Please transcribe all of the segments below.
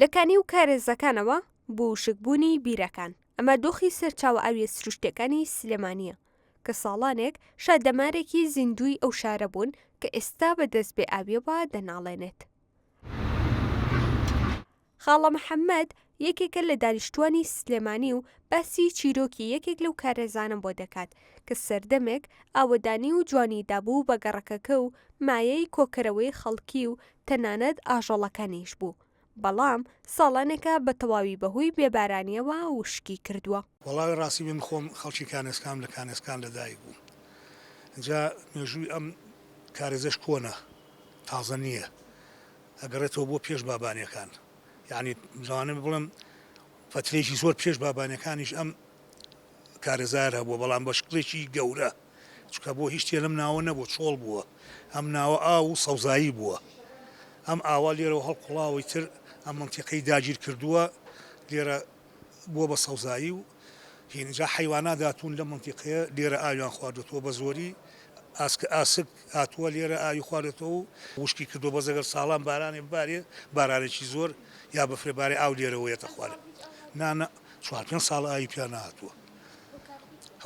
لە کانی و کارێزەکانەوە بۆ وشکبوونی بیرەکان. ئەمە دۆخی سەرچاوە ئاویە سروشتەکانی سلێمانیە کە ساڵانێک شادەمارێکی زیندوی ئەو شارە بوون کە ئێستا بەدەست بێ ئاویەوە دەناڵێنێت. خاڵە محەممەد یەکێکە لە دانیشتوانی سلێمانی و باسی چیرۆکی یەکێک لەو کارێزانم بۆ دەکات کە سەردەمێک ئاوەدانی و جوانی دابوو بە گەڕەکەکە و مایەی کۆکەرەوەی خەڵکی و تەنانەت ئاژەڵەکانیش بوو. بەڵام ساڵانێکە بە تەواوی بەهۆی بێبارانیەوە وشکی کردووە. وەڵاوی ڕاستی بێ خۆم خەڵکی کانێسکان لە کانێسکان لەدایک بوو. اینجا مێژووی ئەم کارێزەش کۆنە تازە نییە ئەگەڕێتەوە بۆ پێش بابانیەکان. یعنی جوانە بڵم فترێکی زۆر پێش بابانەکانیش ئەم کارێزار هەبووە بەڵام بە شکڵێکی گەورە چکە بۆ هیچ تێ لەم ناوە نەبوو چۆڵ بووە ئەم ناوە ئاو و سەوزایی بووە. ئەم ئاوا لێرەوە هەڵقوڵاوی تر ئەم منتیقەی داگیر کردووە لێرە بووە بە سەوزایی و هینجا حیوانات داتون لە منتیقەیە لێرە ئاویان خواردێتەوە بە زۆری ئاسک هاتووە لێرە ئاوی خواردێتەوە و وشکی کردو بە زەگەر ساڵان بارانێ بارێ بارانێکی زۆر یا بەفرێبارێ ئاو لێرەوەیەتە خوارد نانە 4-5 ساڵ ئاوی پیان نهاتووە.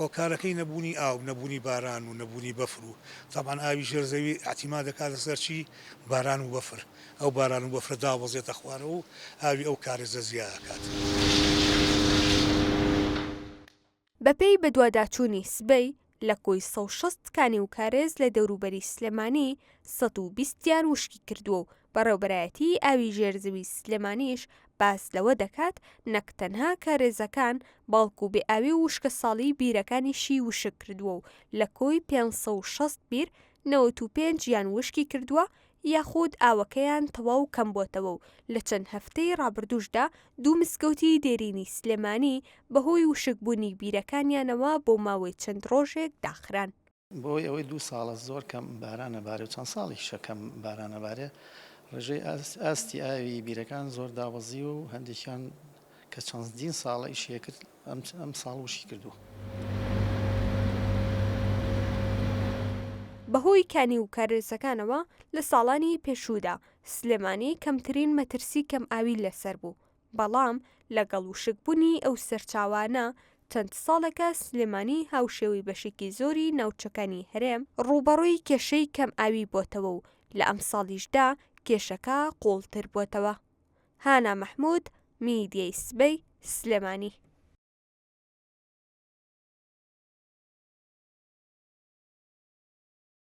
هەوکارەکەی نەبوونی ئاو نەبوونی باران و نەبوونی بەفر و تاپان ئاوی ژێرزەوی احتیما دەکاتە سەرچی باران و بەفر ئەو باران و بەفرە داوەزێتە خوارەوە و ئاوی ئەو کارێزە زیادەکات. بەپێی بەدواداچوونی سبەی لە کۆی 160 کانی و کارێز لە دەوروبەری سلێمانی 120یان وشکی کردووە و بەڕێوەبەرایەتی ئاوی ژێرزەوی سلێمانیش باس لەوە دەکات نەک تەنها کارێزەکان باڵکو بێ ئاوی و وشکە ساڵی بیرەکانیشی وشک کردووە و لە کۆی 560 بیر 95 یان وشکی کردووە یاخود ئاوەکەیان تەواو کەم بۆتەوە و لە چەند هەفتەی ڕابردووشدا 2 مسکەوتی دێرینی سلێمانی بەهۆی وشکبوونی بیرەکانیانەوە بۆ ماوەی چەند ڕۆژێک داخران. بۆی ئەوەی 2 ساڵە زۆر کەم بارانەبارێ و چەند ساڵی شەکەم بارانەبارێ ڕێژەی ئاستی ئاوی بیرەکان زۆر داوەزی و هەندێکیان کە چەندین ساڵە ئیشیە کرد ئەم ساڵ وشی کردووە. بەهۆی کانی و کارێزەکانەوە لە ساڵانی پێشوودا سلێمانی کەمترین مەترسی کەم ئاوی لەسەر بوو. بەڵام لەگەڵ وشکبوونی ئەو سەرچاوانە چەند ساڵێکە سلێمانی هاوشێوەی بەشێکی زۆری ناوچەکانی هەرێم ڕووبەڕووی کێشەی کەم ئاوی بۆتەوە و لە ئەم ساڵیشدا کێشەکە قوڵتر بۆتەوە. هانا مەحموود، میدیای سبەی، سلێمانی.